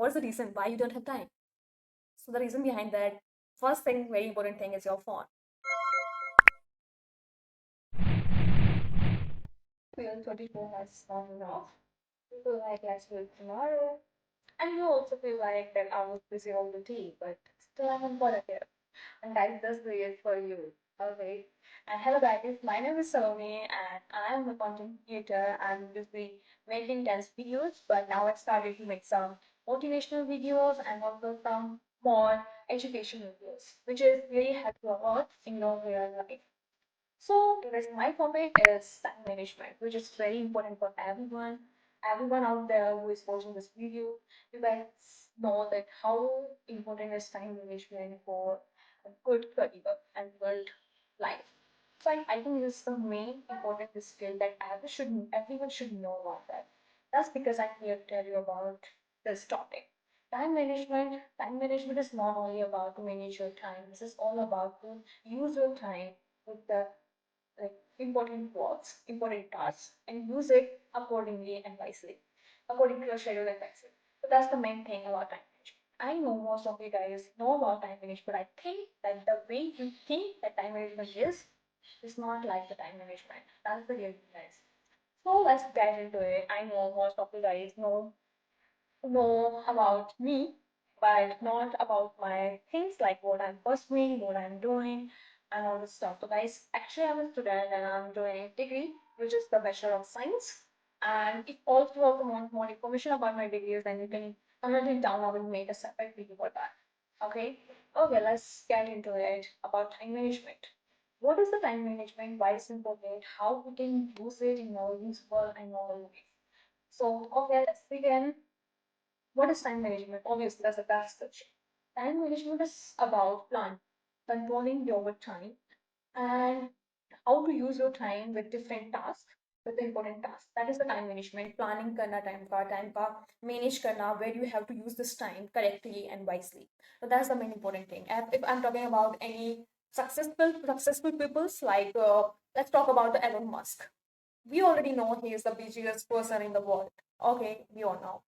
what's the reason why you don't have time? So the reason behind that, first thing, very important thing, is your phone. Feel 24 has not enough. You feel like let's do it tomorrow. And you also feel like that I was busy all the day, but still I'm unproductive. And guys, this video is for you. Okay. And hello guys, my name is Salome and I am a content creator. I'm busy making dance videos, but now I started to make some motivational videos and also some more educational videos, which is really helpful a lot in your real life. So today's my topic is time management, which is very important for everyone. Everyone out there who is watching this video, you guys know that how important is time management for a good career and good life. So I think this is the main important skill that everyone should know about that. That's because I'm here to tell you about this topic. Time management is not only about to manage your time. This is all about to use your time with the like important works, important tasks, and use it accordingly and wisely, according to your schedule and wisely. So that's the main thing about time management. I know most of you guys know about time management, but I think that the way you think that time management is not like the time management. That's the real thing, guys. So let's get into it. I know most of you guys know about me, but not about my things like what I'm pursuing, what I'm doing, and all this stuff. So, guys, actually, I'm a student and I'm doing degree, which is the Bachelor of Science. And if also want more information about my degrees, then you can comment it down. I will make a separate video for that. Okay. Okay, let's get into it about time management. What is the time management? Why it's important? How we can use it in our useful and normal way. So, okay, let's begin. What is time management? Obviously, that's a vast subject. Time management is about plan, controlling your time, and how to use your time with different tasks, with important tasks. That is the time management. Planning करना time का manage करना, where you have to use this time correctly and wisely. So that's the main important thing. If I'm talking about any successful peoples, like let's talk about the Elon Musk. We already know he is the busiest person in the world. Okay, we all know.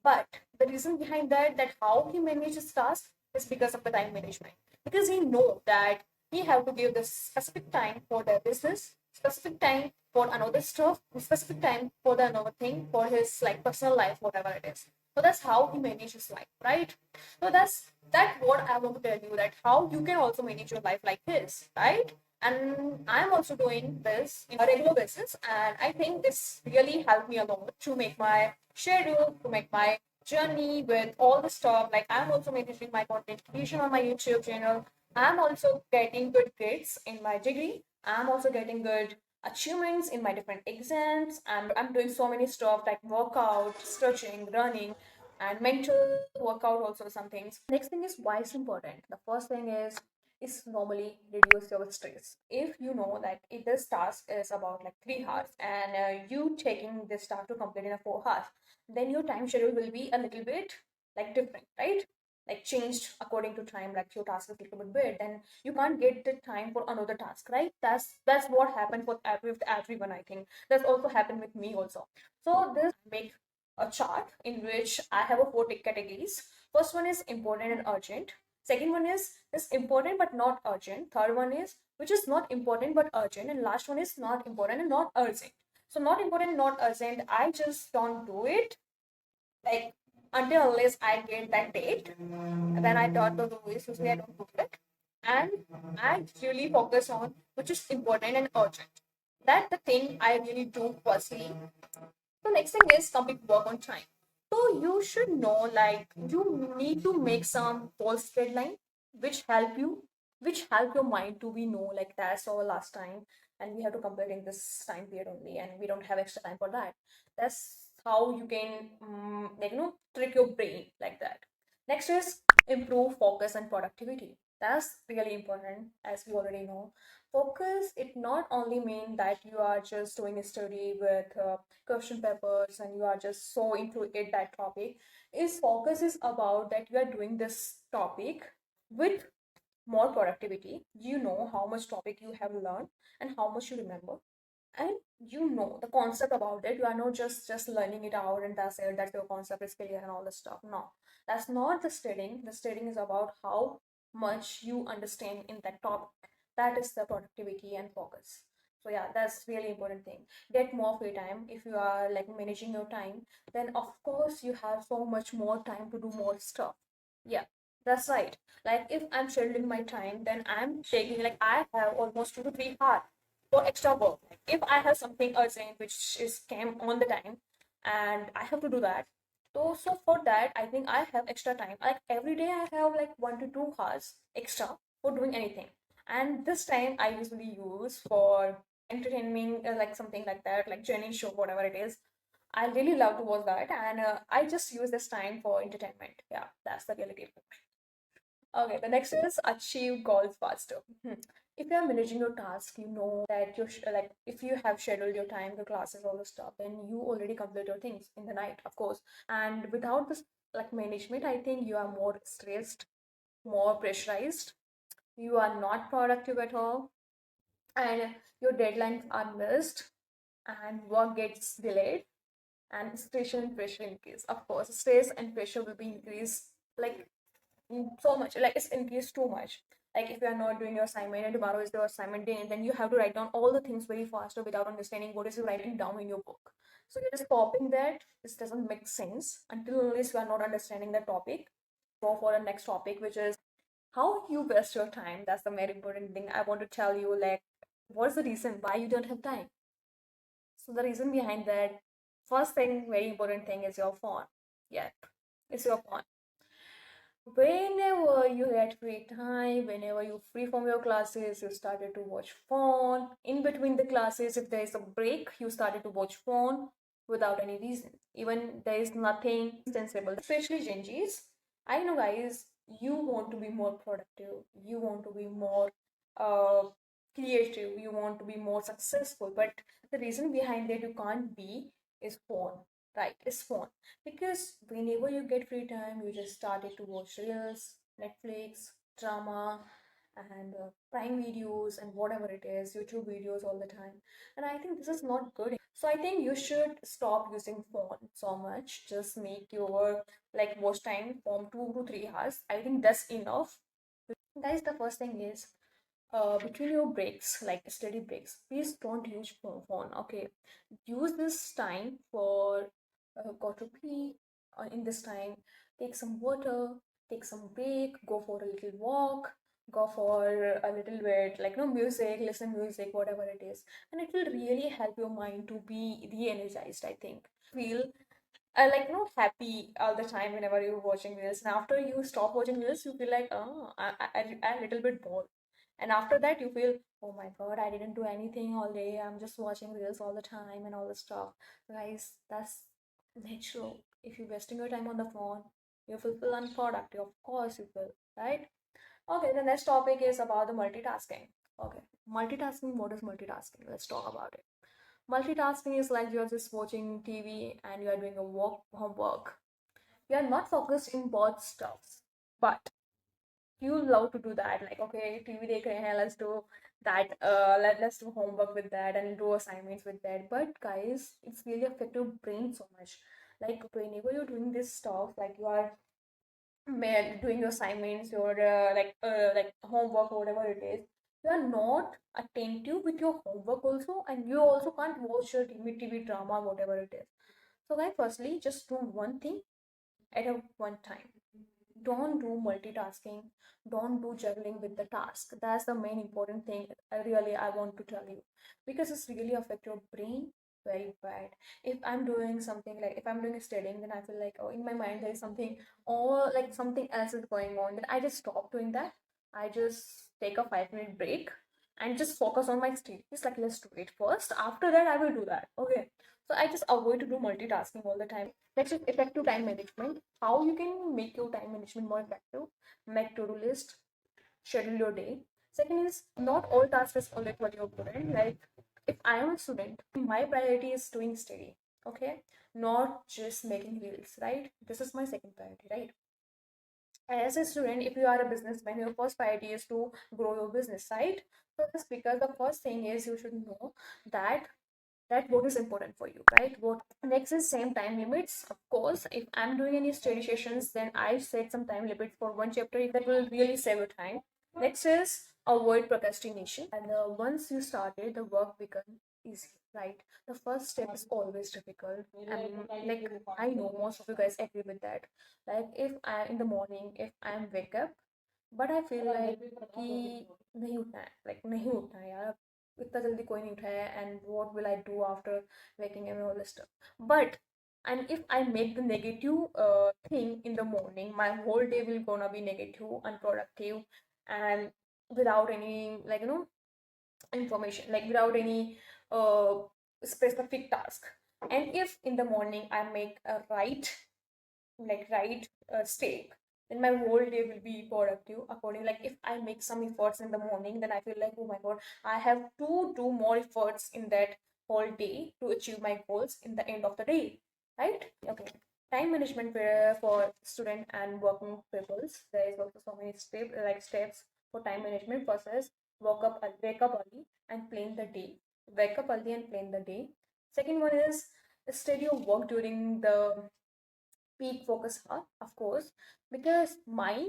But the reason behind that how he manages tasks is because of the time management. Because he know that he have to give this specific time for their business, specific time for another stuff, specific time for the another thing, for his like personal life, whatever it is. So that's how he manages life, right? So that's what I want to tell you, that how you can also manage your life like this, right? And I'm also doing this in a regular basis, and I think this really helped me a lot to make my schedule, to make my journey with all the stuff. Like I'm also managing my content creation on my YouTube channel. I'm also getting good grades in my degree. I'm also getting good achievements in my different exams. I'm doing so many stuff like workout, stretching, running, and mental workout also some things. Next thing is why it's important. The first thing is normally reduce your stress. If you know that if this task is about like 3 hours and you taking this task to complete in a 4 hours, then your time schedule will be a little bit like different, right? Like changed according to time, like your task is a little bit weird, then you can't get the time for another task, right? That's what happened with everyone. I think that's also happened with me also. So this make a chart in which I have a four categories. First one is important and urgent. Second one is important but not urgent. Third one is which is not important but urgent, and last one is not important and not urgent. So not important, not urgent. I just don't do it like until unless I get that date. Then I don't do this. Usually I don't do it. And I really focus on which is important and urgent. That's the thing I really do firstly. So next thing is complete work on time. So you should know like you need to make some false deadline which help your mind to be know like that's our last time and we have to complete in this time period only and we don't have extra time for that. That's how you can like trick your brain like that. Next is improve focus and productivity. That's really important, as we already know. Focus, it not only mean that you are just doing a study with question papers and you are just so into it that topic. Is focus is about that you are doing this topic with more productivity. You know how much topic you have learned and how much you remember, and you know the concept about it. You are not just learning it out and that's it, that's your concept is clear and all this stuff. No, that's not the studying. The studying is about how much you understand in that topic. That is the productivity and focus. So yeah, that's really important thing. Get more free time. If you are like managing your time, then of course you have so much more time to do more stuff. Yeah, that's right. Like if I'm scheduling my time, then I'm taking, like I have almost 2 to 3 hours for extra work. Like if I have something urgent which is came on the time and I have to do that. So for that, I think I have extra time. Like every day I have like 1 to 2 hours extra for doing anything. And this time I usually use for entertaining, like something like that, like Jenny show, whatever it is. I really love to watch that, and I just use this time for entertainment. Yeah, that's the reality. Okay, the next is achieve goals faster. If you are managing your task, you know that like if you have scheduled your time, the classes, all the stuff, then you already complete your things in the night, of course. And without this like management, I think you are more stressed, more pressurized. You are not productive at all, and your deadlines are missed, and work gets delayed, and stress and pressure increase. Of course, stress and pressure will be increased like so much, like it's increased too much. Like if you are not doing your assignment and tomorrow is the assignment day, and then you have to write down all the things very faster without understanding what is you writing down in your book. So you're just copying that. This doesn't make sense until unless you are not understanding the topic. Go for the next topic, which is how you waste your time. That's the very important thing I want to tell you. Like, what's the reason why you don't have time? So the reason behind that, first thing, very important thing is your phone. Yeah, it's your phone. Whenever you get free time, whenever you're free from your classes, you started to watch phone. In between the classes, if there is a break, you started to watch phone without any reason. Even there is nothing sensible, especially Gen Zs. I know, guys, you want to be more productive, you want to be more uh, creative, you want to be more successful, but the reason behind that you can't be is phone, right? Is phone, because whenever you get free time, you just started to watch reels, Netflix, drama, and Prime videos, and whatever it is, YouTube videos all the time. And I think this is not good. So I think you should stop using phone so much. Just make your like watch time from 2 to 3 hours. I think that's enough. Guys, the first thing is between your breaks, like study breaks, please don't use phone. Okay, use this time for go to pee. In this time, take some water, take some break, go for a little walk, go for a little bit like no music, listen music, whatever it is, and it will really help your mind to be re-energized. I think feel like not happy all the time whenever you're watching reels, and after you stop watching reels, you feel like oh, I'm a little bit bored, and after that you feel oh my god, I didn't do anything all day, I'm just watching reels all the time and all the stuff. Guys, that's natural. If you're wasting your time on the phone, you will feel unproductive, of course you will, right? Okay, the next topic is about the multitasking. Okay, multitasking, what is multitasking? Let's talk about it. Multitasking is like you're just watching TV and you're doing a work homework. You're not focused in both stuffs, but you love to do that. Like, okay, TV dekh rahe hain, let's do that. Let's do homework with that and do assignments with that. But guys, it's really affect your brain so much. Like whenever you're doing this stuff, like you are doing your assignments, your like homework or whatever it is, you are not attentive with your homework also, and you also can't watch your TV drama, whatever it is. So guys, firstly, just do one thing at a one time. Don't do multitasking. Don't do juggling with the task. That's the main important thing. I want to tell you, because it's really affect your brain very bad. If I'm doing something, like if I'm doing a studying, then I feel like oh, in my mind there is something, or like something else is going on. Then I just stop doing that. I just take a 5 minute break and just focus on my studies. Like let's do it first. After that, I will do that. Okay. So I just avoid to do multitasking all the time. Next is effective time management. How you can make your time management more effective? Make to-do list, schedule your day. Second is not all tasks is only what you're good at. Like if I am a student, my priority is doing study. Okay, not just making reels. Right. This is my second priority. Right. As a student, if you are a businessman, your first priority is to grow your business, right? So the speaker, the first thing is you should know that that what is important for you, right? What next is same time limits. Of course, if I'm doing any study sessions, then I set some time limits for one chapter, if that will really save your time. Next is avoid procrastination. And once you started, the work become easy, right? The first step is always difficult. And like I know most of you guys agree with that. Like if I in the morning, if I'm wake up, but I feel like कि नहीं उठना है, like नहीं उठना है यार, इतना जल्दी कोई नहीं उठा है, and what will I do after waking up and all this stuff. But and if I make the negative thing in the morning, my whole day will gonna be negative, unproductive, and without any like information, like without any uh, specific task. And if in the morning I make a right stake, then my whole day will be productive according. Like if I make some efforts in the morning, then I feel like, oh my god, I have to do more efforts in that whole day to achieve my goals in the end of the day, right? Okay. Time management for student and working peoples, there is also so many steps for time management. First is wake up early and plan the day. Wake up early and plan the day. Second one is study your work during the peak focus hour, of course, because my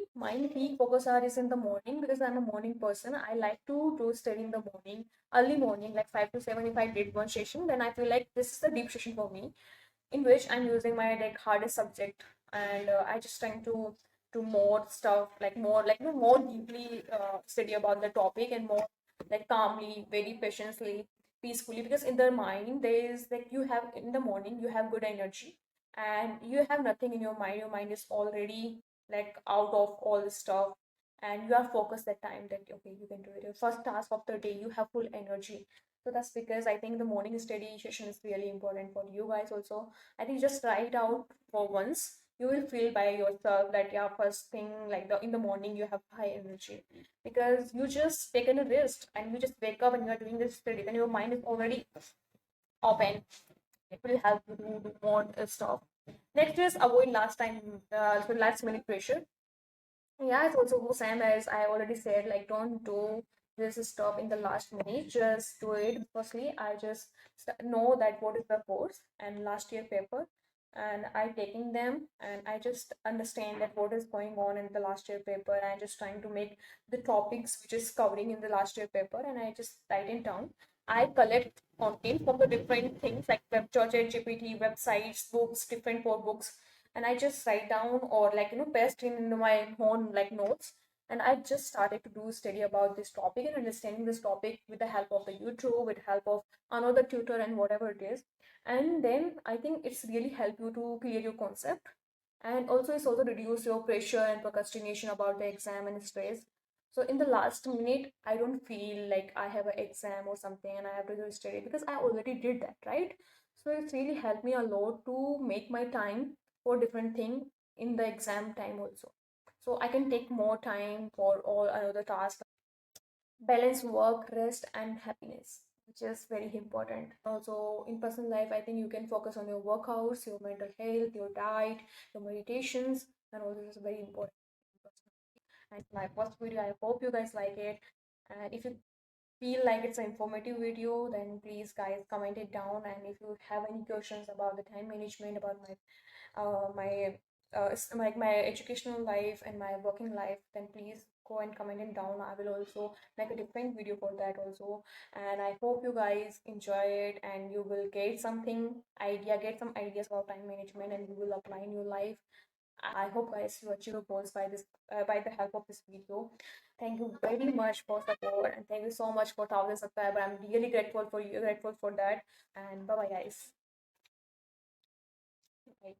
peak focus hour is in the morning, because I'm a morning person. I like to do study in the morning, early morning, like 5 to 7. If I did one session, then I feel like this is the deep session for me, in which I'm using my like hardest subject, and I just trying to do more stuff, like more like more deeply study about the topic, and more like calmly, very patiently, peacefully, because in the mind there is like you have in the morning you have good energy, and you have nothing in your mind. Your mind is already like out of all the stuff, and you are focused that time that okay, you can do it. Your first task of the day, you have full energy. So that's because I think the morning study session is really important for you guys also. I think just try it out for once. You will feel by yourself that yeah, first thing like the in the morning you have high energy, because you just taken a rest and you just wake up and you are doing this study, then your mind is already open. It will help you to do more stuff. Next is avoid last minute pressure. Yeah, it's also the same as I already said. Like, don't do this stuff in the last minute. Just do it. Firstly, I just know that what is the course and last year paper, and I taking them, and I just understand that what is going on in the last year paper, and I just trying to make the topics which is covering in the last year paper, and I just write it down. I collect content from the different things like web, GPT, websites, books, different for books, and I just write down or like paste in my own like notes. And I just started to do study about this topic and understanding this topic with the help of the YouTube, with help of another tutor and whatever it is. And then I think it's really help you to clear your concept. And also it's also reduce your pressure and procrastination about the exam and stress. So in the last minute, I don't feel like I have an exam or something and I have to do study, because I already did that, right? So it's really helped me a lot to make my time for different thing in the exam time also. So I can take more time for all other tasks, balance work, rest, and happiness, which is very important. Also, in personal life, I think you can focus on your workouts, your mental health, your diet, your meditations, and all this is very important. And my first video, I hope you guys like it. And if you feel like it's an informative video, then please guys comment it down. And if you have any questions about the time management, about like my educational life and my working life, then please go and comment it down. I will also make a different video for that also. And I hope you guys enjoy it and you will get some ideas about time management, and you will apply in your life. I hope guys you achieve your goals by this by the help of this video. Thank you very much for support, and thank you so much for 1,000 subscribers. I'm really grateful for you, grateful for that. And bye bye guys. Bye.